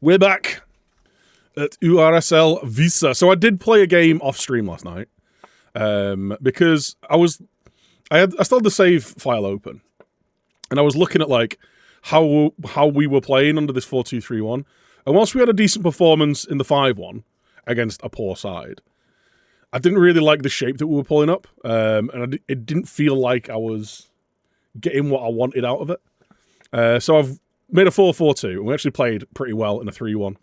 We're back at URSL Visa. So I did play a game off stream last night because I still had the save file open, and I was looking at like how we were playing under this 4-2-3-1, and whilst we had a decent performance in the 5-1 against a poor side, I didn't really like the shape that we were pulling up, and it didn't feel like I was getting what I wanted out of it. So I've made a 4-4-2, and we actually played pretty well in a 3-1.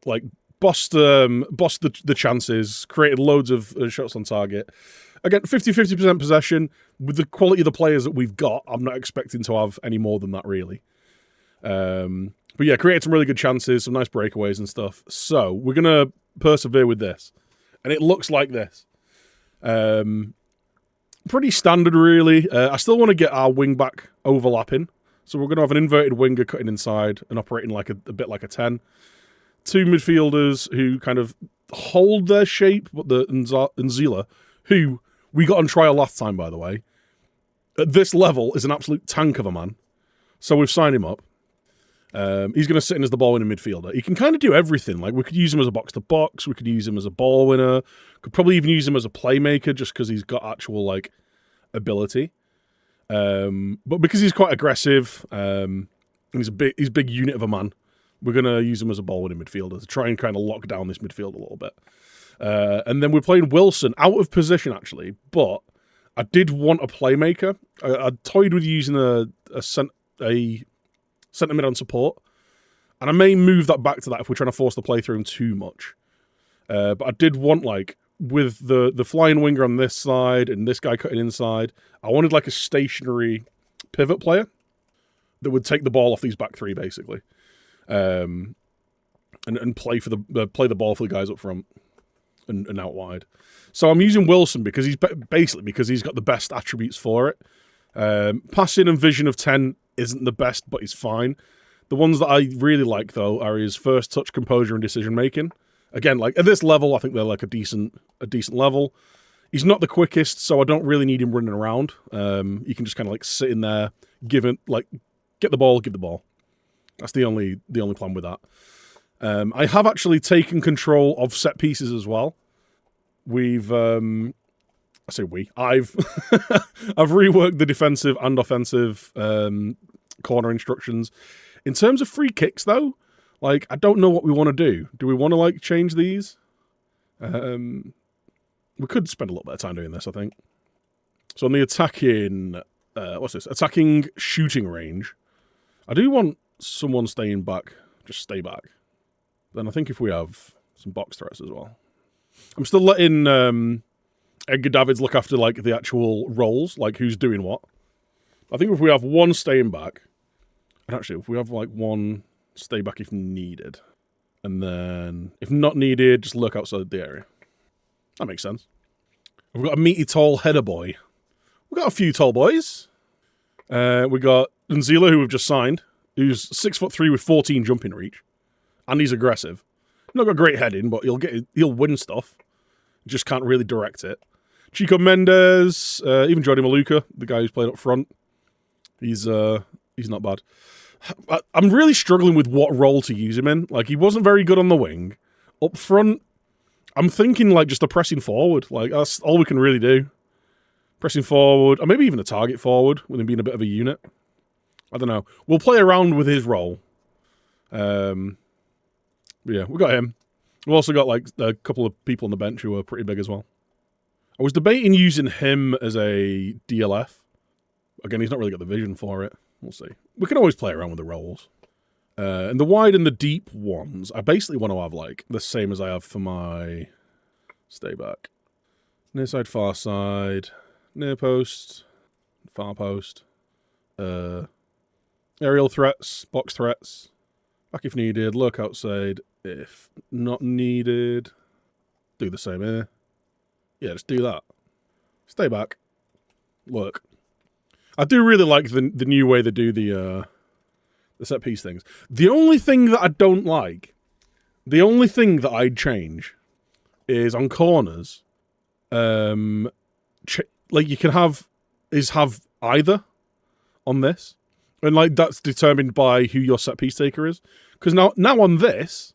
Like bossed the chances, created loads of shots on target. Again, 50% possession. With the quality of the players that we've got, I'm not expecting to have any more than that, really. But yeah, created some really good chances, some nice breakaways and stuff. So we're going to persevere with this. And it looks like this. Pretty standard, really. I still want to get our wing back overlapping. So we're going to have an inverted winger cutting inside and operating like a bit like a 10. Two midfielders who kind of hold their shape, but the Nzila, who we got on trial last time, by the way, at this level is an absolute tank of a man. So we've signed him up. He's going to sit in as the ball winning midfielder. He can kind of do everything. Like, we could use him as a box-to-box. We could use him as a ball winner. Could probably even use him as a playmaker just because he's got actual, like, ability. But because he's quite aggressive, and he's a big unit of a man, we're going to use him as a ball winning midfielder to try and kind of lock down this midfield a little bit. And then we're playing Wilson out of position, actually, but I did want a playmaker. I toyed with using a centre mid on support, and I may move that back to that if we're trying to force the play through him too much. But I did want, like, with the flying winger on this side and this guy cutting inside, I wanted like a stationary pivot player that would take the ball off these back three, basically, and play the ball for the guys up front and out wide. So I'm using Wilson because he's got the best attributes for it. Passing and vision of 10 isn't the best, but he's fine. The ones that I really like, though, are his first touch, composure, and decision making. Again, like at this level, I think they're like a decent level. He's not the quickest, so I don't really need him running around. You can just kind of like sit in there, get the ball, give the ball. That's the only plan with that. I have actually taken control of set pieces as well. I've I've reworked the defensive and offensive corner instructions. In terms of free kicks, though, like, I don't know what we want to do. Do we want to, like, change these? We could spend a little bit of time doing this, I think. So on the attacking shooting range, I do want someone staying back. Just stay back. Then I think if we have some box threats as well. I'm still letting Edgar Davids look after, like, the actual roles, like who's doing what. I think if we have one staying back, and actually if we have, like, one stay back if needed, and then if not needed, just look outside the area. That makes sense. We've got a meaty, tall header boy. We've got a few tall boys. We got Nzila, who we've just signed, who's 6'3" with 14 jumping reach, and he's aggressive. Not got great heading, but he'll win stuff. Just can't really direct it. Chico Mendes, even Jordi Maluka, the guy who's played up front, he's not bad. I'm really struggling with what role to use him in. Like, he wasn't very good on the wing. Up front, I'm thinking, like, just a pressing forward. Like, that's all we can really do. Pressing forward, or maybe even a target forward, with him being a bit of a unit. I don't know. We'll play around with his role. But yeah, we got him. We've also got, like, a couple of people on the bench who are pretty big as well. I was debating using him as a DLF. Again, he's not really got the vision for it. We'll see. We can always play around with the roles. And the wide and the deep ones, I basically want to have, like, the same as I have for my stay back. Near side, far side, near post, far post, aerial threats, box threats, back if needed, lurk outside if not needed. Do the same here. Yeah, just do that. Stay back. Lurk. I do really like the new way they do the set piece things. The only thing that I don't like, the only thing that I'd change is on corners. Like you can have either on this, And like that's determined by who your set piece taker is. Because now on this,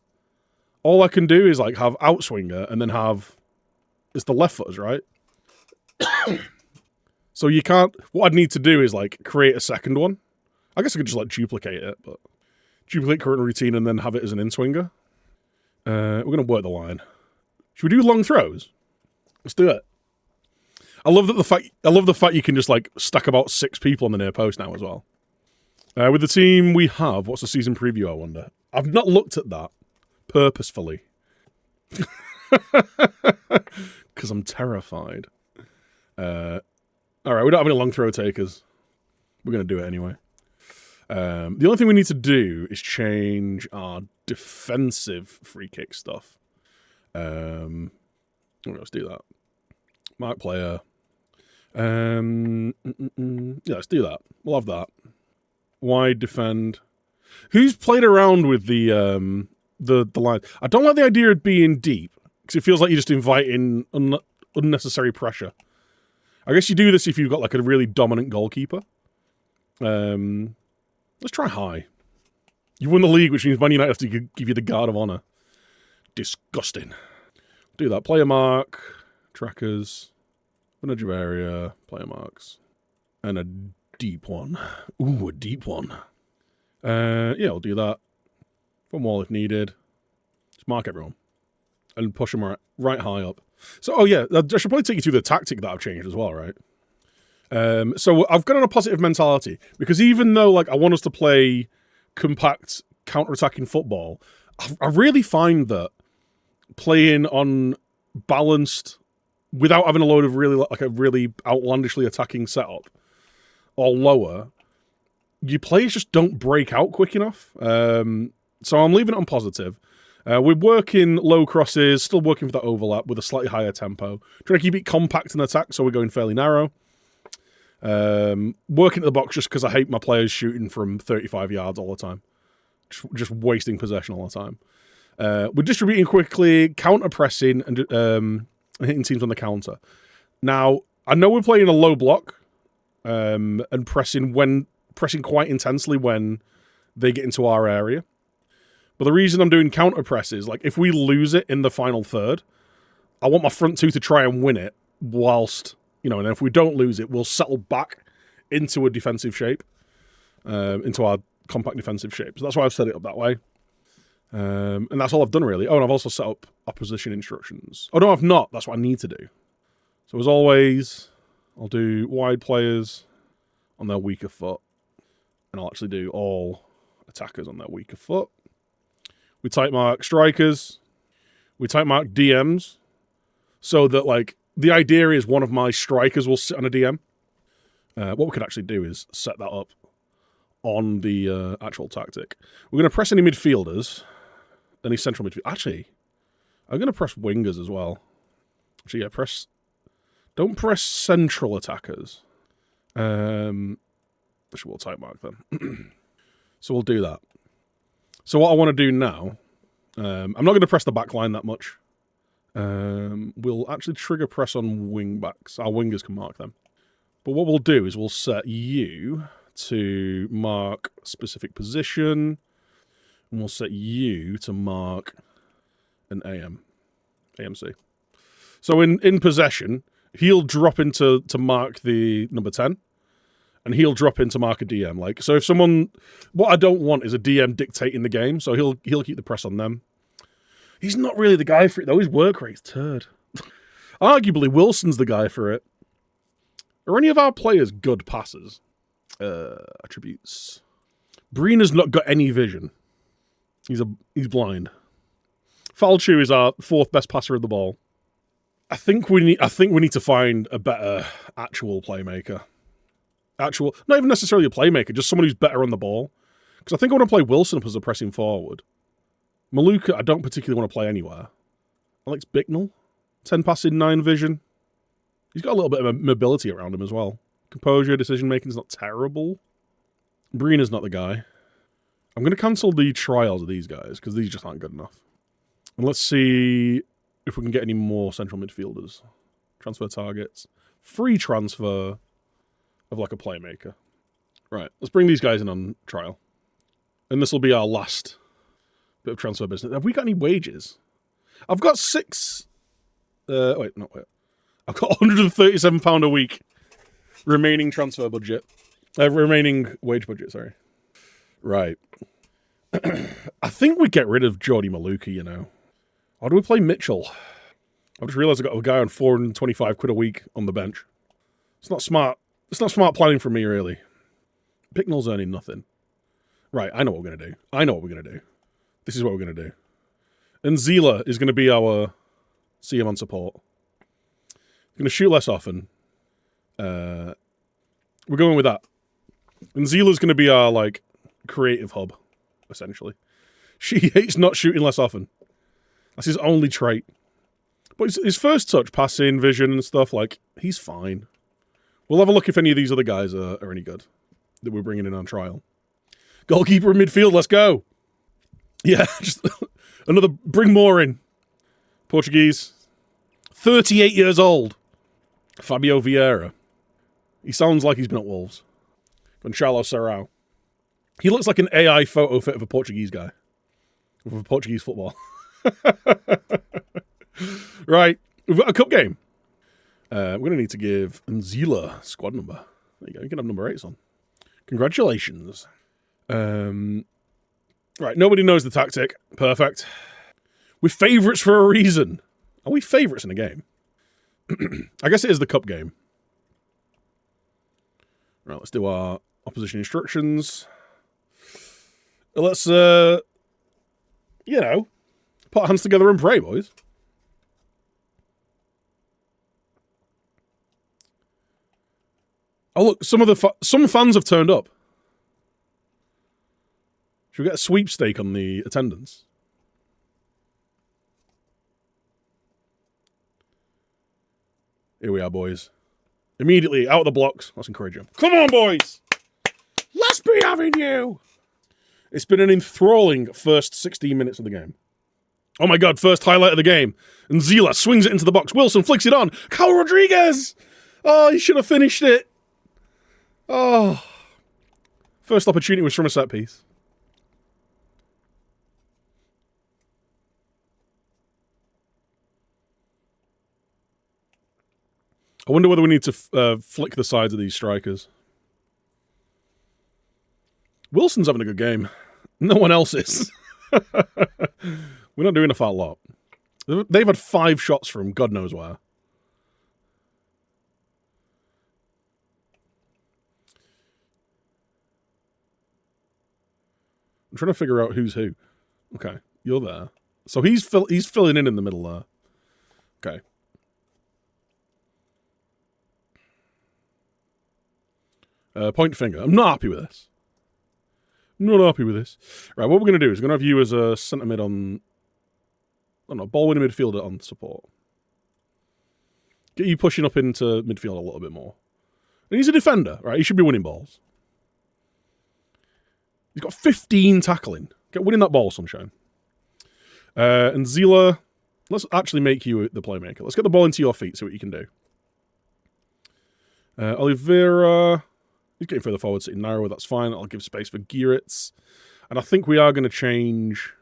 all I can do is like have outswinger and then have it's the left footers, right? So you can't. What I'd need to do is like create a second one. I guess I could just like duplicate it, but duplicate current routine and then have it as an in-swinger. We're gonna work the line. Should we do long throws? Let's do it. I love the fact you can just like stack about 6 people on the near post now as well. With the team we have, what's the season preview? I wonder. I've not looked at that purposefully because I'm terrified. All right, we don't have any long throw takers. We're gonna do it anyway. The only thing we need to do is change our defensive free kick stuff. Let's do that. Mark player. Yeah, let's do that. We'll have that. Wide defend. Who's played around with the line? I don't like the idea of being deep because it feels like you're just inviting unnecessary pressure. I guess you do this if you've got like a really dominant goalkeeper. Let's try high. You won the league, which means Man United have to give you the guard of honor. Disgusting. Do that. Player mark, trackers, edge of area, player marks, and a deep one. Ooh, a deep one. Yeah, I'll do that. One wall if needed. Just mark everyone and push them right high up. So, oh yeah, I should probably take you through the tactic that I've changed as well, right? So I've got on a positive mentality because even though like I want us to play compact counter-attacking football, I really find that playing on balanced without having a load of a really outlandishly attacking setup or lower, your players just don't break out quick enough. So I'm leaving it on positive. We're working low crosses, still working for that overlap with a slightly higher tempo. Trying to keep it compact in attack, so we're going fairly narrow. Working at the box just because I hate my players shooting from 35 yards all the time. Just wasting possession all the time. We're distributing quickly, counter-pressing, and hitting teams on the counter. Now, I know we're playing a low block and pressing quite intensely when they get into our area. But the reason I'm doing counter-press is, like, if we lose it in the final third, I want my front two to try and win it whilst, and if we don't lose it, we'll settle back into a defensive shape, into our compact defensive shape. So that's why I've set it up that way. And that's all I've done, really. Oh, and I've also set up opposition instructions. Oh, no, I've not. That's what I need to do. So as always, I'll do wide players on their weaker foot. And I'll actually do all attackers on their weaker foot. We type mark strikers. We type mark DMs. So that, like, the idea is one of my strikers will sit on a DM. What we could actually do is set that up on the actual tactic. We're going to press any midfielders. Any central midfield. Actually, I'm going to press wingers as well. Actually, yeah, don't press central attackers. Actually, we'll type mark then. So we'll do that. So what I want to do now, I'm not going to press the back line that much. We'll actually trigger press on wing backs. Our wingers can mark them. But what we'll do is we'll set you to mark specific position. And we'll set you to mark an AMC. So in possession, he'll drop into to mark the number 10. And he'll drop in to mark a DM. Like, so if someone... What I don't want is a DM dictating the game, so he'll keep the press on them. He's not really the guy for it, though. His work rate's turd. Arguably, Wilson's the guy for it. Are any of our players good passers? Attributes. Breena's not got any vision. He's blind. Falchu is our 4th best passer of the ball. I think we need to find a better actual playmaker. Not even necessarily a playmaker, just someone who's better on the ball. Because I think I want to play Wilson up as a pressing forward. Maluka, I don't particularly want to play anywhere. Alex Bicknell, 10 passing, 9 vision. He's got a little bit of mobility around him as well. Composure, decision making is not terrible. Breena's not the guy. I'm going to cancel the trials of these guys because these just aren't good enough. And let's see if we can get any more central midfielders. Transfer targets. Free transfer of like a playmaker. Right, let's bring these guys in on trial. And this will be our last bit of transfer business. Have we got any wages? I've got 6... wait. I've got £137 a week remaining transfer budget. Remaining wage budget, sorry. Right. I think we get rid of Jordy Maluka, you know. Or do we play Mitchell? I've just realised I've got a guy on 425 quid a week on the bench. It's not smart. It's not smart planning from me, really. Picknell's earning nothing. Right, I know what we're going to do. This is what we're going to do. And Zila is going to be our CM on support. We're going to shoot less often. We're going with that. And Zila's going to be our, like, creative hub, essentially. She hates not shooting less often. That's his only trait. But his first touch, passing, vision and stuff, like, he's fine. We'll have a look if any of these other guys are any good that we're bringing in on trial. Goalkeeper in midfield, let's go. Yeah, just another, bring more in. Portuguese. 38 years old. Fabio Vieira. He sounds like he's been at Wolves. Gonçalo Serrao. He looks like an AI photo fit of a Portuguese guy. Of a Portuguese football. Right, we've got a cup game. We're going to need to give Nzila squad number. There you go, you can have number 8s on. Congratulations. Right, nobody knows the tactic. Perfect. We're favourites for a reason. Are we favourites in a game? I guess it is the cup game. Right, let's do our opposition instructions. Let's, you know, put our hands together and pray, boys. Oh, look, some fans have turned up. Should we get a sweepstake on the attendance? Here we are, boys. Immediately out of the blocks. Let's encourage them. Come on, boys! Let's be having you! It's been an enthralling first 16 minutes of the game. Oh my god, first highlight of the game. And Zila swings it into the box. Wilson flicks it on. Cal Rodriguez! Oh, he should have finished it. Oh. First opportunity was from a set piece. I wonder whether we need to flick the sides of these strikers. Wilson's having a good game. No one else is. We're not doing a fat lot. They've had 5 shots from God knows where. I'm trying to figure out who's who. Okay, you're there. So he's filling in the middle there. Okay. Point finger. I'm not happy with this. Not happy with this. Right, what we're going to do is we're going to have you as a centre mid on... I don't know, ball winning midfielder on support. Get you pushing up into midfield a little bit more. And he's a defender, right? He should be winning balls. He's got 15 tackling. Get winning that ball, sunshine. And Zila, let's actually make you the playmaker. Let's get the ball into your feet, see what you can do. Oliveira... He's getting further forward, sitting narrower, that's fine. I'll give space for Gieritz. And I think we are going to change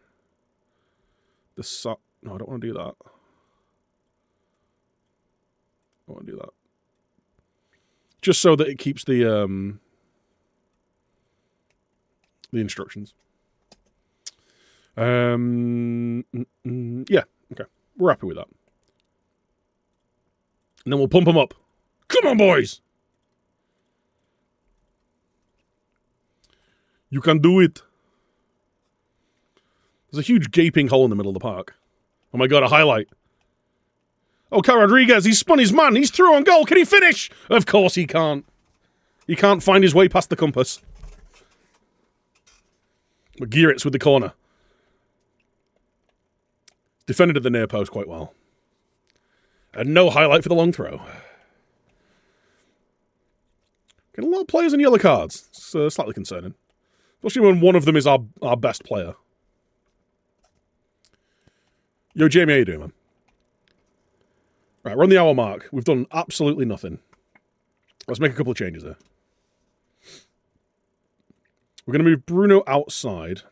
the... No, I don't want to do that. I don't want to do that. Just so that it keeps the instructions. Yeah, okay. We're happy with that. And then we'll pump them up. Come on, boys! You can do it. There's a huge gaping hole in the middle of the park. Oh my god, a highlight. Oh, Cal Rodriguez, he's spun his man. He's through on goal. Can he finish? Of course he can't. He can't find his way past the compass. But Gieritz with the corner. Defended at the near post quite well. And no highlight for the long throw. Getting a lot of players in yellow cards. It's slightly concerning. Especially when one of them is our best player. Yo, Jamie, how you doing, man? Right, we're on the hour mark. We've done absolutely nothing. Let's make a couple of changes there. We're going to move Bruno outside.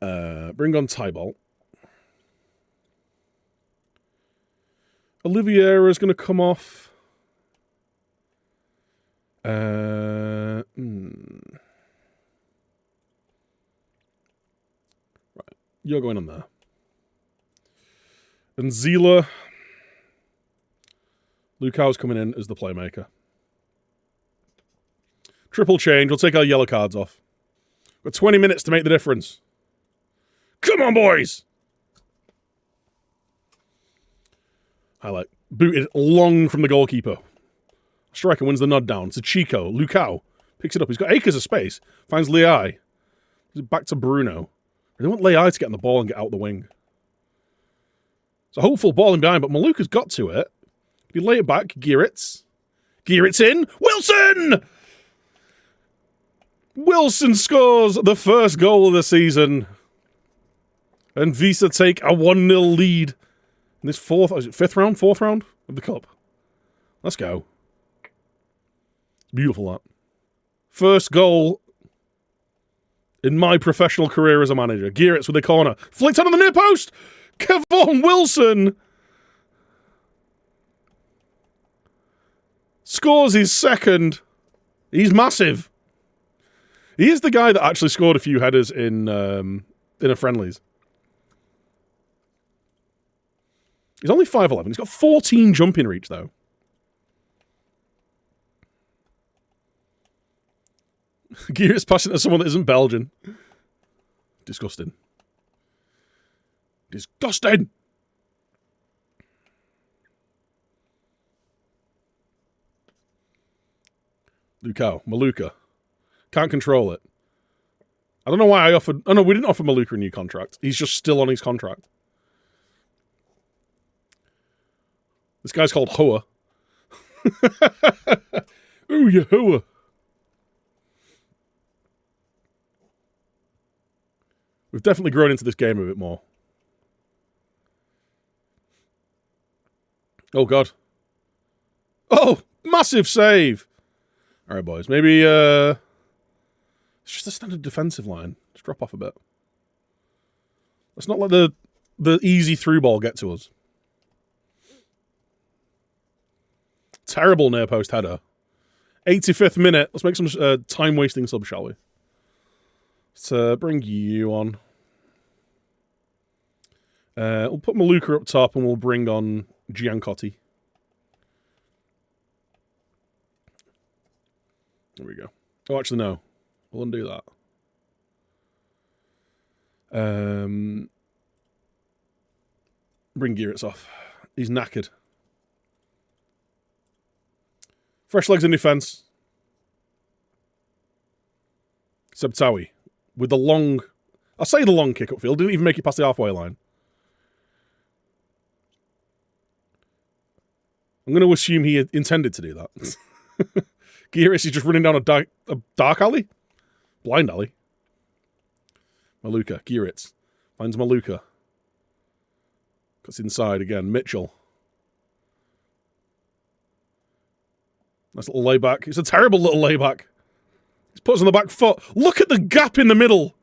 Bring on Tybalt. Oliveira is going to come off. Right. You're going on there. And Zila. Lukau's coming in as the playmaker. Triple change. We'll take our yellow cards off. We've got 20 minutes to make the difference. Come on, boys! Highlight. Booted long from the goalkeeper. Striker wins the nod down to Chico. Lukau picks it up. He's got acres of space. Finds Leai. Back to Bruno. They want Leai to get on the ball and get out the wing. It's a hopeful ball in behind, but Maluka's got to it. You lay it back. Gieritz. Gieritz in. Wilson! Wilson scores the first goal of the season. And Visa take a 1-0 lead in this fourth round of the Cup. Let's go. Beautiful, that. First goal in my professional career as a manager. Gieritz with a corner. Flicked on the near post. Kevon Wilson scores his second. He's massive. He is the guy that actually scored a few headers in a friendlies. He's only 5'11". He's got 14 jumping reach, though. Gieritz passing to someone that isn't Belgian. Disgusting. Disgusting! Maluka. Can't control it. I don't know why I offered... Oh, no, we didn't offer Maluka a new contract. He's just still on his contract. This guy's called Hoa. Ooh, you Hoa. We've definitely grown into this game a bit more. Oh, God. Oh, massive save. All right, boys. Maybe it's just a standard defensive line. Let's drop off a bit. Let's not let the easy through ball get to us. Terrible near post header. 85th minute. Let's make some time-wasting subs, shall we? Let's bring you on. We'll put Maluka up top and we'll bring on Giancotti. There we go. Oh, actually, no. We'll undo that. Bring Gieritz off. He's knackered. Fresh legs in defence. Sebtawi with the long... I'll say the long kick upfield. Didn't even make it past the halfway line. I'm going to assume he intended to do that. Gieritz is just running down a dark alley? Blind alley. Maluka. Gieritz. Finds Maluka. Cuts inside again. Mitchell. Nice little layback. It's a terrible little layback. He's put us on the back foot. Look at the gap in the middle.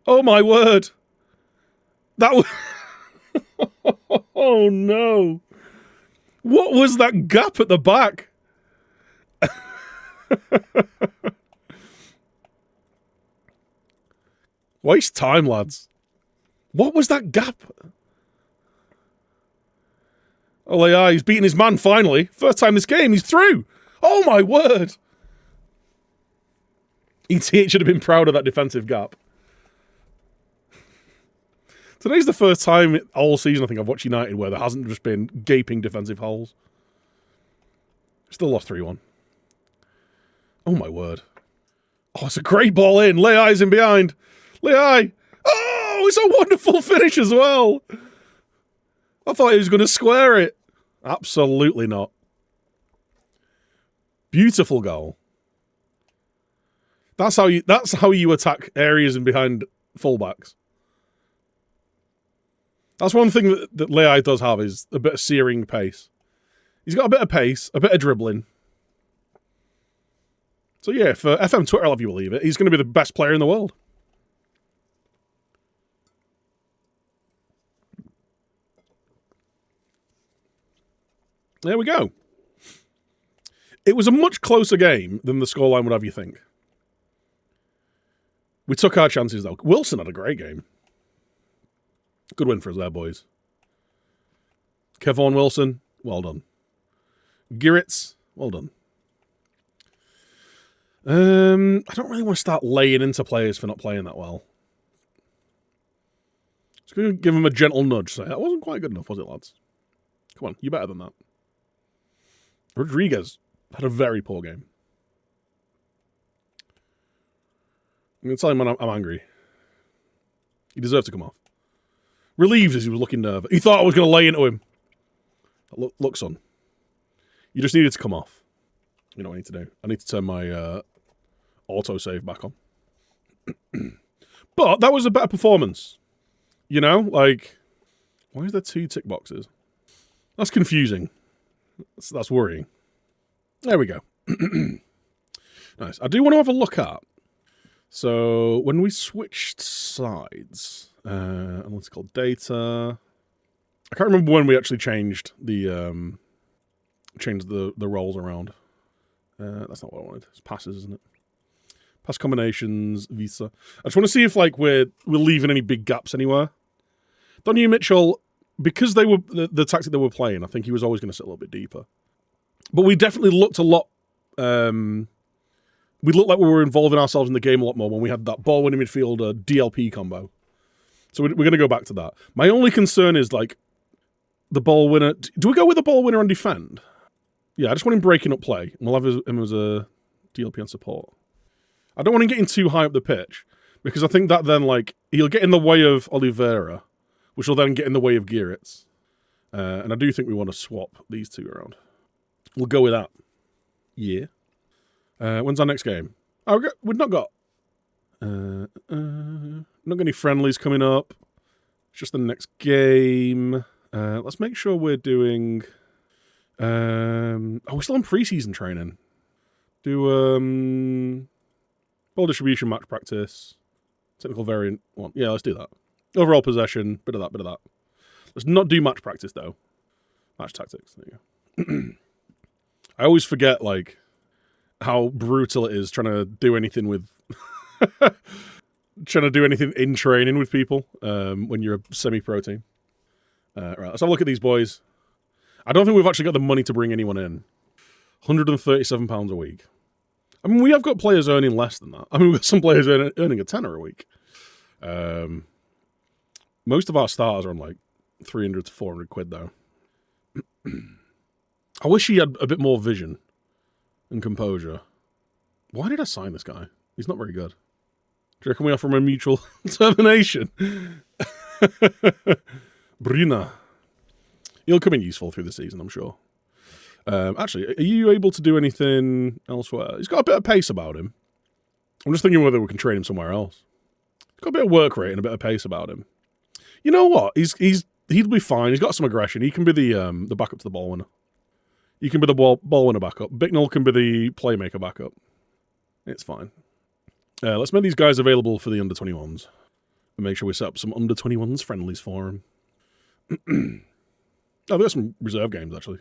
Oh, my word. That was... Oh, no. What was that gap at the back? Waste time, lads. What was that gap? Oh, yeah, he's beating his man finally. First time this game, he's through. Oh, my word. ET should have been proud of that defensive gap. Today's the first time all season I think I've watched United where there hasn't just been gaping defensive holes. Still lost 3-1. Oh, my word. Oh, it's a great ball in. Leai's in behind. Leai. Oh, it's a wonderful finish as well. I thought he was going to square it. Absolutely not. Beautiful goal. That's how you attack areas and behind fullbacks. That's one thing that Leai does have is a bit of searing pace. He's got a bit of pace, a bit of dribbling. So yeah, for FM24, if you believe it, he's going to be the best player in the world. There we go. It was a much closer game than the scoreline would have you think. We took our chances, though. Wilson had a great game. Good win for us there, boys. Kevon Wilson, well done. Girritz, well done. I don't really want to start laying into players for not playing that well. Just going to give them a gentle nudge. Say, that wasn't quite good enough, was it, lads? Come on, you're better than that. Rodriguez had a very poor game. I'm going to tell him I'm angry. He deserved to come off. Relieved as he was looking nervous. He thought I was going to lay into him. Look, son. You just needed to come off. You know what I need to do? I need to turn my autosave back on. But that was a better performance. You know? Like, why is there 2 tick boxes? That's confusing. That's worrying. There we go. Nice. I do want to have a look at. So, when we switched sides, analytical data. I can't remember when we actually changed the roles around. That's not what I wanted. It's passes, isn't it? Pass combinations, visa. I just want to see if like we're leaving any big gaps anywhere. Donny Mitchell, because they were the tactic they were playing, I think he was always going to sit a little bit deeper. But we definitely looked a lot. We looked like we were involving ourselves in the game a lot more when we had that ball-winning midfielder DLP combo. So we're going to go back to that. My only concern is like the ball winner. Do we go with the ball winner on defend? Yeah, I just want him breaking up play. And we'll have him as a DLP on support. I don't want him getting too high up the pitch because I think that then like he'll get in the way of Oliveira, which will then get in the way of Girritz. And I do think we want to swap these two around. We'll go with that. Yeah. When's our next game? Oh, we've not got... not got any friendlies coming up. It's just the next game. Let's make sure we're doing... we're still on pre-season training. Do ball distribution, match practice, technical variant one. Yeah, let's do that. Overall possession, bit of that, bit of that. Let's not do match practice though. Match tactics. There you go. I always forget like how brutal it is trying to do anything with trying to do anything in training with people when you're a semi-pro team. Right, let's have a look at these boys. I don't think we've actually got the money to bring anyone in. £137 a week. I mean, we have got players earning less than that. I mean, we've got some players earning a tenner a week. Most of our starters are on like 300 to 400 quid, though. I wish he had a bit more vision and composure. Why did I sign this guy? He's not very good. Do you reckon we offer him a mutual termination? Bruna. He'll come in useful through the season, I'm sure. Actually, are you able to do anything elsewhere? He's got a bit of pace about him. I'm just thinking whether we can train him somewhere else. He's got a bit of work rate and a bit of pace about him. You know what? He'll be fine. He's got some aggression. He can be the backup to the ball winner. He can be the ball winner backup. Bicknell can be the playmaker backup. It's fine. Let's make these guys available for the under-21s. And make sure we set up some under-21s friendlies for him. Oh, they've got some reserve games, actually.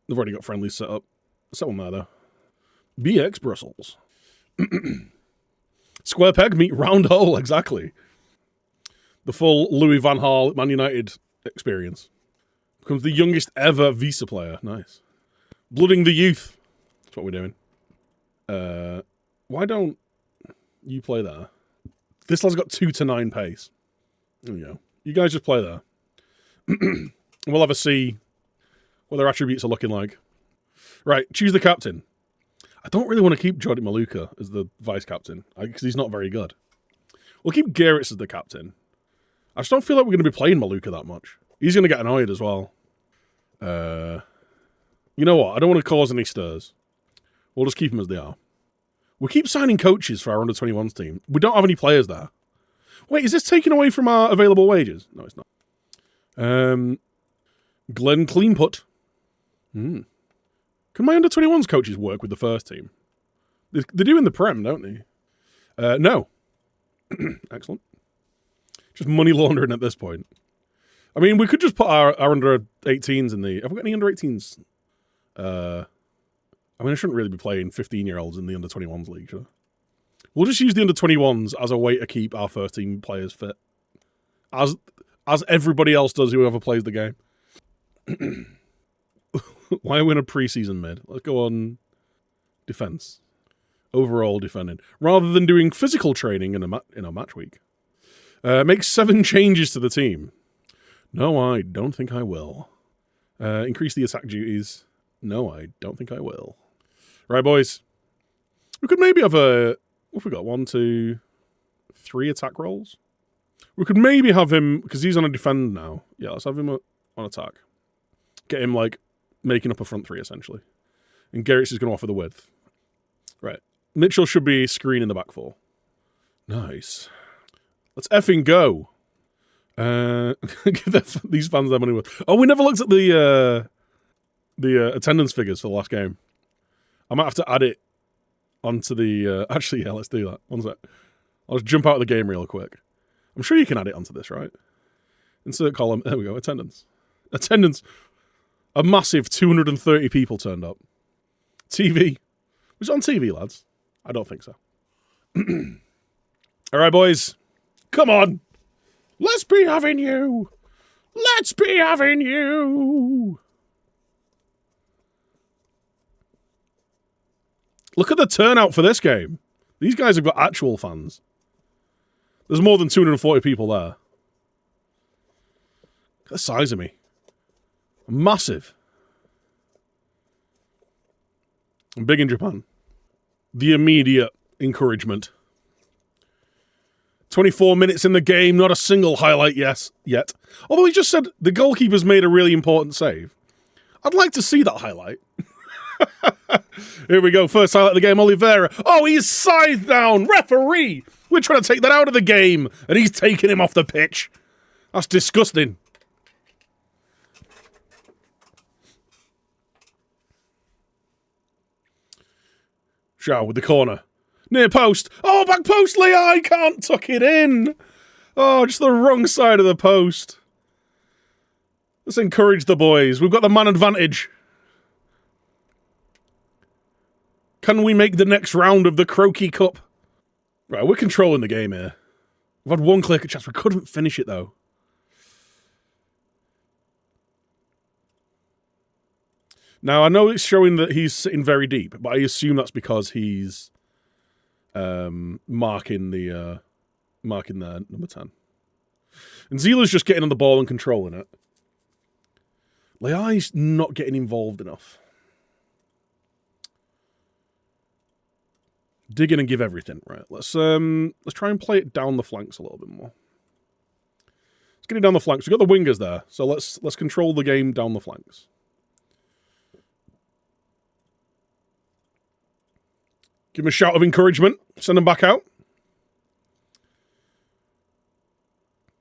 They've already got friendlies set up. Set one there, though. BX Brussels. Square peg meet round hole, exactly. The full Louis van Gaal Man United experience. Becomes the youngest ever Visa player. Nice. Blooding the youth. That's what we're doing. Why don't you play there? This lad's got 2 to 9 pace. There we go. You guys just play there. We'll have a see what their attributes are looking like. Right, choose the captain. I don't really want to keep Jordi Maluka as the vice-captain, because he's not very good. We'll keep Girritz as the captain. I just don't feel like we're going to be playing Maluka that much. He's going to get annoyed as well. You know what? I don't want to cause any stirs. We'll just keep them as they are. We keep signing coaches for our under-21s team. We don't have any players there. Wait, is this taken away from our available wages? No, it's not. Glenn Cleanput. Can my under-21s coaches work with the first team? They do in the Prem, don't they? No. Excellent. Just money laundering at this point. I mean, we could just put our under 18s in the... Have we got any under 18s? I mean, I shouldn't really be playing 15-year-olds in the under 21s league, should I? We'll just use the under 21s as a way to keep our first team players fit. As everybody else does, whoever plays the game. Why are we in a preseason mid? Let's go on defense. Overall defending. Rather than doing physical training in a match week. Make 7 changes to the team. No, I don't think I will. Increase the attack duties. No, I don't think I will. Right, boys. We could maybe have a... What have we got? 1, 2, 3 attack rolls? We could maybe have him... Because he's on a defend now. Yeah, let's have him on attack. Get him, like, making up a front 3, essentially. And Gerrits is going to offer the width. Right. Mitchell should be screen in the back 4. Nice. Let's effing go. Give these fans their money worth. Oh, we never looked at the attendance figures for the last game. I might have to add it onto the... actually, yeah, let's do that. One sec. I'll just jump out of the game real quick. I'm sure you can add it onto this, right? Insert column. There we go. Attendance. Attendance. A massive 230 people turned up. TV. Was it on TV, lads? I don't think so. All right, boys. Come on. Let's be having you. Let's be having you. Look at the turnout for this game. These guys have got actual fans. There's more than 240 people there. Look at the size of me. Massive. I'm big in Japan. The immediate encouragement. 24 minutes in the game, not a single highlight yet. Although he just said the goalkeeper's made a really important save. I'd like to see that highlight. Here we go, first highlight of the game, Oliveira. Oh, he's scythed down! Referee! We're trying to take that out of the game, and he's taking him off the pitch. That's disgusting. Zhao with the corner. Near post. Oh, back post, Leah! I can't tuck it in! Oh, just the wrong side of the post. Let's encourage the boys. We've got the man advantage. Can we make the next round of the Croaky Cup? Right, we're controlling the game here. We've had one clear-cut chance. We couldn't finish it, though. Now, I know it's showing that he's sitting very deep, but I assume that's because he's marking their number 10. And Zila's just getting on the ball and controlling it. Leai's not getting involved enough. Dig in and give everything. Right, let's try and play it down the flanks a little bit more. Let's get it down the flanks. We've got the wingers there, so let's control the game down the flanks. Give him a shout of encouragement. Send him back out.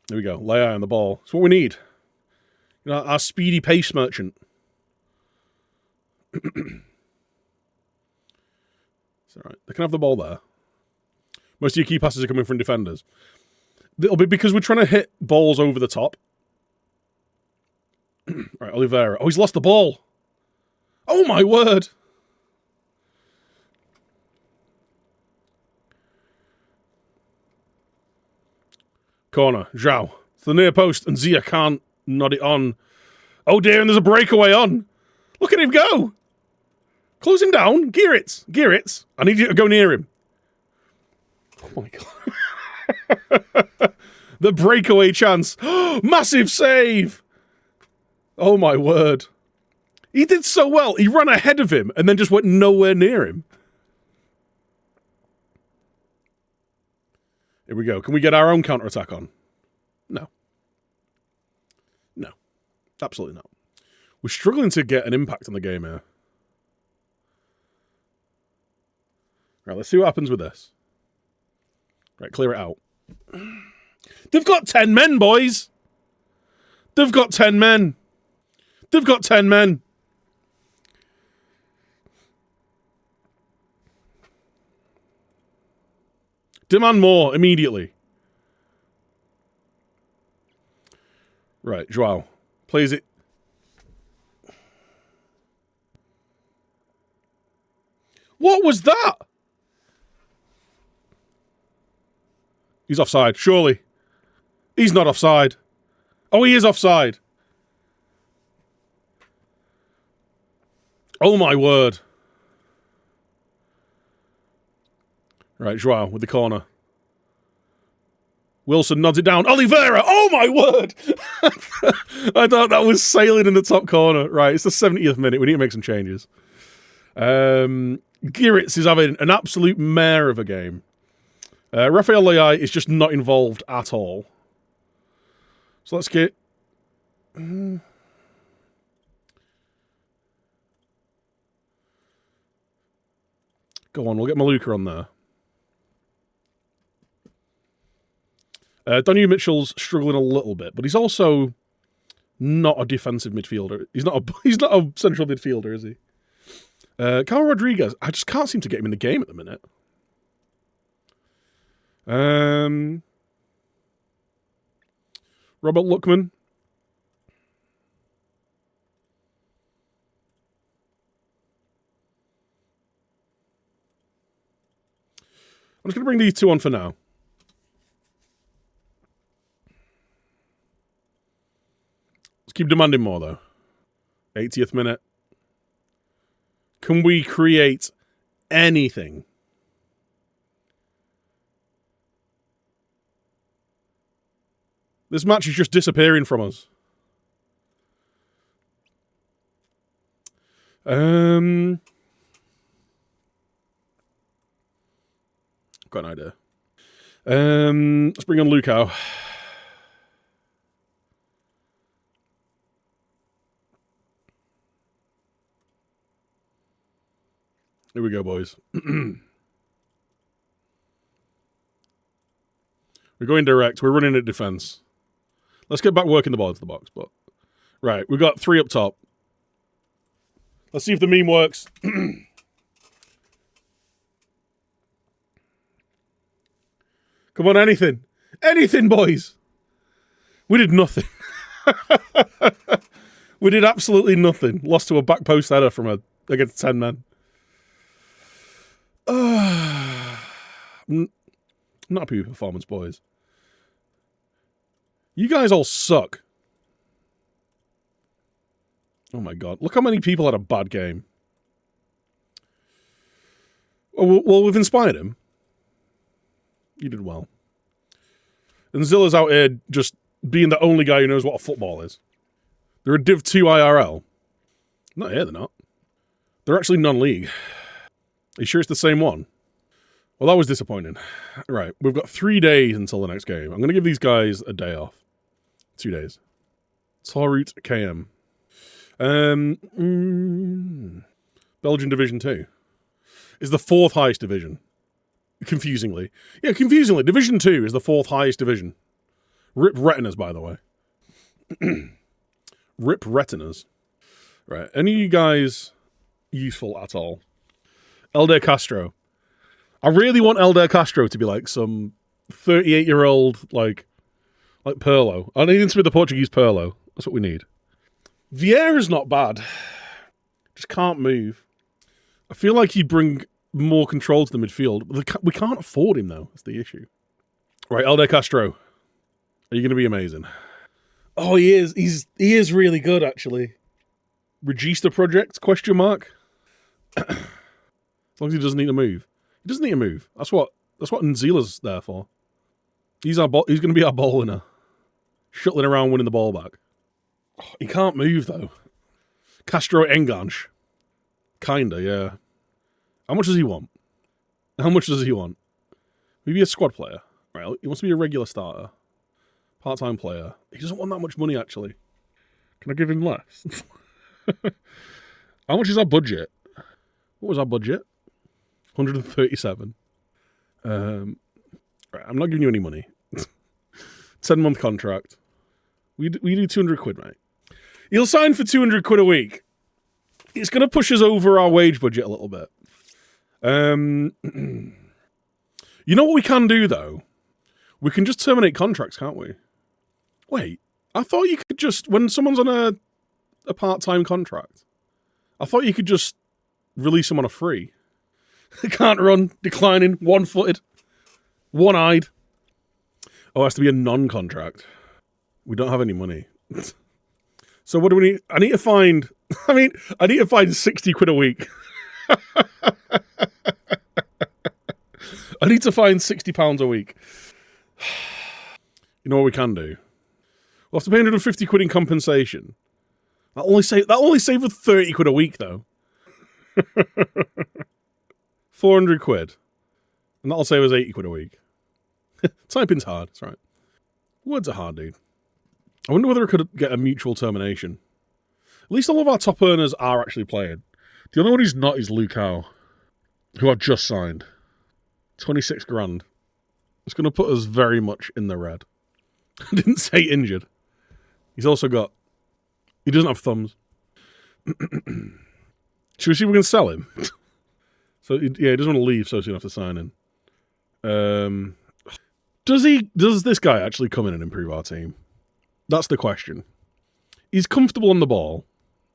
There we go. Leai on the ball. It's what we need. You know, our speedy pace merchant. It's alright. They can have the ball there. Most of your key passes are coming from defenders. It'll be because we're trying to hit balls over the top. Right, Oliveira. Oh, he's lost the ball. Oh, my word. Corner. Zhao. It's the near post, and Zia can't nod it on. Oh, dear, and there's a breakaway on. Look at him go. Close him down. Gerrits. Gerrits. I need you to go near him. Oh, my God. The breakaway chance. Massive save. Oh, my word. He did so well. He ran ahead of him and then just went nowhere near him. Here we go. Can we get our own counter-attack on? No. No. Absolutely not. We're struggling to get an impact on the game here. Right, let's see what happens with this. Right, clear it out. They've got 10 men, boys! They've got 10 men! They've got 10 men! Demand more immediately. Right, Joao. Plays it. What was that? He's offside, surely. He's not offside. Oh, he is offside. Oh, my word. Right, Joao with the corner. Wilson nods it down. Oliveira! Oh, my word! I thought that was sailing in the top corner. Right, it's the 70th minute. We need to make some changes. Giritz is having an absolute mare of a game. Rafael Leao is just not involved at all. So let's get... Go on, we'll get Maluka on there. Donu Mitchell's struggling a little bit, but he's also not a defensive midfielder. He's not a central midfielder, is he? Carl Rodriguez, I just can't seem to get him in the game at the minute. Robert Lookman. I'm just going to bring these two on for now. Let's keep demanding more, though. 80th minute. Can we create anything? This match is just disappearing from us. Got an idea. Let's bring on Lukau. Here we go, boys. We're going direct. We're running at defense. Let's get back working the ball into the box. But right, we've got 3 up top. Let's see if the meme works. Come on, anything. Anything, boys. We did nothing. We did absolutely nothing. Lost to a back post header from against 10 men. Not happy with performance, boys. You guys all suck. Oh my god. Look how many people had a bad game. Oh, well, we've inspired him. You did well. And Zilla's out here just being the only guy who knows what a football is. They're a Div 2 IRL. Not here, they're not. They're actually non-league. Are you sure it's the same one? Well, that was disappointing. Right, we've got 3 days until the next game. I'm going to give these guys a day off. 2 days. Torut KM. Belgian Division 2 is the 4th highest division. Confusingly. Yeah, confusingly. Division 2 is the 4th highest division. Rip retinas, by the way. Rip retinas. Right. Any of you guys useful at all? Elder Castro. I really want Elder Castro to be like some 38-year-old, like Pirlo. I need him to be the Portuguese Pirlo. That's what we need. Vieira's not bad. Just can't move. I feel like he'd bring more control to the midfield. But we can't afford him, though. That's the issue. Right, Elder Castro. Are you going to be amazing? Oh, he is. He is really good, actually. Regista project? Question mark. As long as he doesn't need to move. He doesn't need to move. That's what Nzila's there for. He's going to be our ball winner. Shuttling around, winning the ball back. Oh, he can't move, though. Castro Enganche. Kinda, yeah. How much does he want? How much does he want? Maybe a squad player. Right, he wants to be a regular starter. Part-time player. He doesn't want that much money, actually. Can I give him less? How much is our budget? What was our budget? 137. Right, I'm not giving you any money. 10-month contract. We do 200 quid, mate. He'll sign for 200 quid a week. It's going to push us over our wage budget a little bit. You know what we can do, though? We can just terminate contracts, can't we? Wait, I thought you could just... When someone's on a part-time contract, I thought you could just release them on a free. Can't run, declining, one-footed, one-eyed. Oh, it has to be a non-contract. We don't have any money. So what do we need? I need to find... I need to find 60 quid a week. I need to find £60 a week. You know what we can do? We'll have to pay 150 quid in compensation. That only save us 30 quid a week, though. 400 quid. And that'll save us 80 quid a week. Typing's hard, that's right. Words are hard, dude. I wonder whether I could get a mutual termination. At least all of our top earners are actually playing. The only one who's not is Luke Howe, who I've just signed. 26 grand. It's going to put us very much in the red. I didn't say injured. He's also got... He doesn't have thumbs. Should we see if we can sell him? So, yeah, he doesn't want to leave so soon after signing. Does this guy actually come in and improve our team? That's the question. He's comfortable on the ball.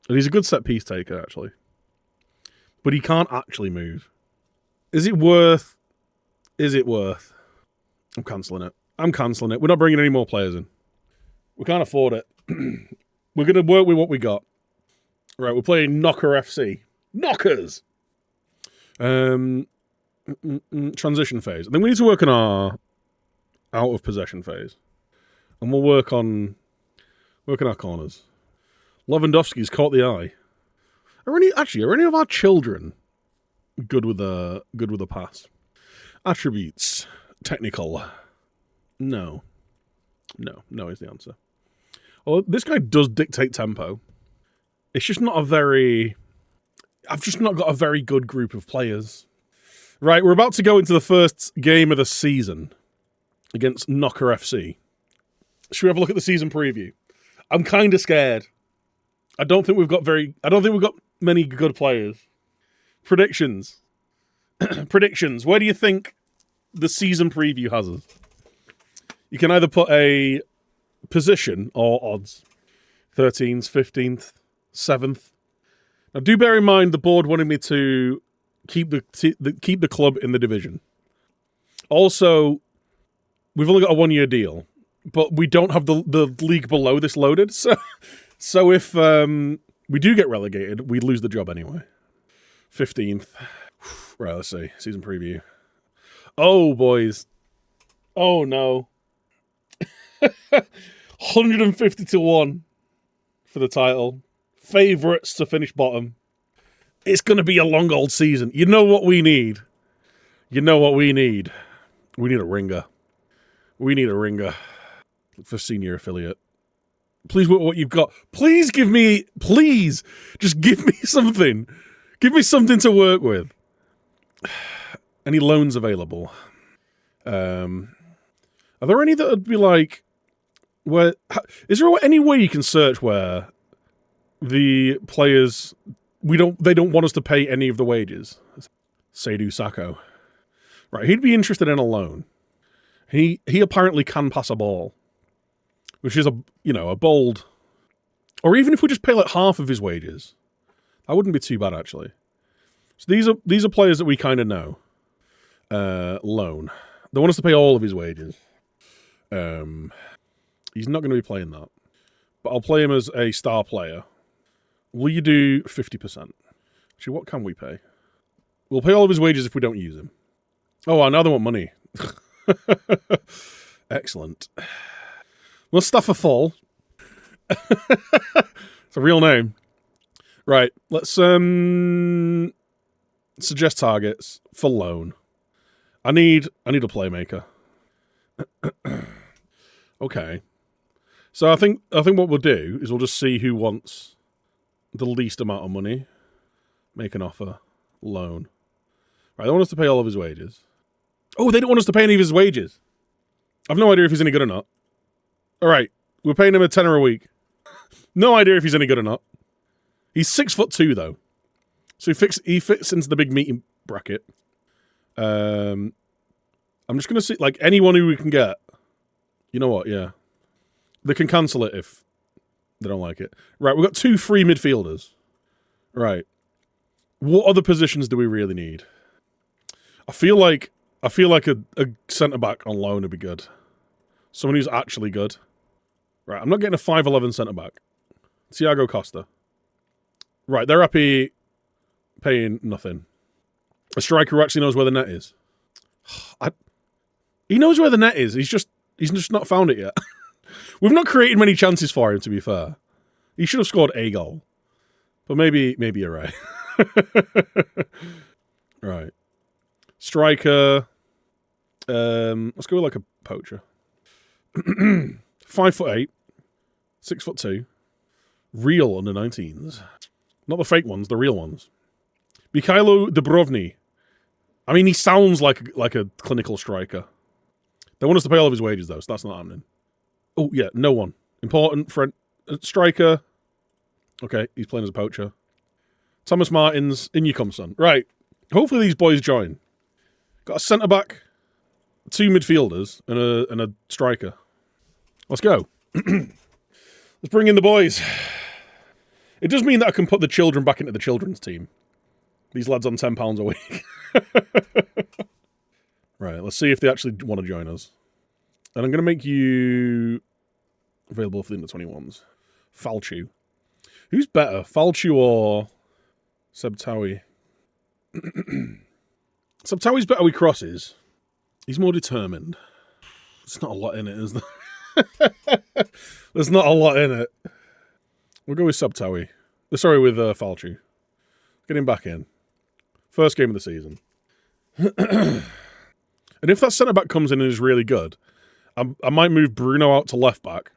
And he's a good set-piece taker, actually. But he can't actually move. Is it worth... I'm cancelling it. We're not bringing any more players in. We can't afford it. We're going to work with what we got. Right, we're playing Knocker FC. Knockers! Transition phase. I think we need to work on our out-of-possession phase. And we'll work on our corners. Lewandowski's caught the eye. Are any of our children good with a pass? Attributes. Technical. No is the answer. Well, this guy does dictate tempo. It's just not I've just not got a very good group of players. Right, we're about to go into the first game of the season against Knocker FC. Should we have a look at the season preview? I'm kind of scared. I don't think we've got many good players. Predictions. Predictions. Where do you think the season preview has us? You can either put a position or odds. 13th, 15th, 7th. Now, do bear in mind the board wanted me to keep the club in the division. Also, we've only got a 1-year deal, but we don't have the league below this loaded. So if we do get relegated, we lose the job anyway. 15th. Right, let's see. Season preview. Oh, boys. Oh, no. 150-1 for the title. Favourites to finish bottom. It's going to be a long old season. You know what we need? We need a ringer. We need a ringer for senior affiliate. Please, what you've got. Please, just give me something. Give me something to work with. Any loans available? Are there any that would be like... Is there any way you can search where the players... They don't want us to pay any of the wages? Seydou Sakho. Right, he'd be interested in a loan. He apparently can pass a ball. Which is a bold... Or even if we just pay like half of his wages. That wouldn't be too bad, actually. So these are players that we kind of know. Loan. They want us to pay all of his wages. He's not going to be playing that. But I'll play him as a star player. Will you do 50%? Actually, what can we pay? We'll pay all of his wages if we don't use him. Oh, now they want money. Excellent. Mustafa Fall. It's a real name. Right, let's suggest targets for loan. I need a playmaker. Okay. So I think what we'll do is we'll just see who wants the least amount of money. Make an offer. Loan. Right, they want us to pay all of his wages. Oh, they don't want us to pay any of his wages. I've no idea if he's any good or not. Alright, we're paying him a tenner a week. No idea if he's any good or not. He's 6'2", though. So he fits into the big meaty bracket. I I'm just going to see, like, anyone who we can get. You know what? Yeah. They can cancel it if they don't like it. Right, we've got 2 free midfielders. Right. What other positions do we really need? I feel like a centre-back on loan would be good. Someone who's actually good. Right, I'm not getting a 5'11" centre-back. Thiago Costa. Right, they're happy paying nothing. A striker who actually knows where the net is. He knows where the net is. He's just not found it yet. We've not created many chances for him, to be fair. He should have scored a goal. But maybe you're right. Right. Striker. Let's go with like a poacher. 5'8", 6'2", real under 19s. Not the fake ones, the real ones. Mikhailo Dubrovny. I mean, he sounds like a clinical striker. They want us to pay all of his wages, though, so that's not happening. Oh, yeah, no one. Important friend. Striker. Okay, he's playing as a poacher. Thomas Martins, in you come, son. Right. Hopefully these boys join. Got a centre-back, 2 midfielders, and a striker. Let's go. Let's bring in the boys. It does mean that I can put the children back into the children's team. These lads on £10 a week. Right, let's see if they actually want to join us. And I'm going to make you available for the under-21s. Falchu. Who's better, Falchu or Sebtawi? Sebtawi's better with crosses. He's more determined. There's not a lot in it, is there? There's not a lot in it. We'll go with Sebtawi. Sorry, with Falchu. Get him back in. First game of the season. And if that centre-back comes in and is really good, I might move Bruno out to left-back,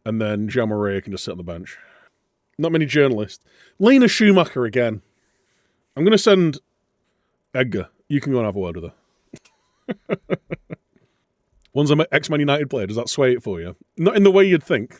and then Jean Maria can just sit on the bench. Not many journalists. Lena Schumacher again. I'm going to send Edgar. You can go and have a word with her. One's an ex-Man United player. Does that sway it for you? Not in the way you'd think.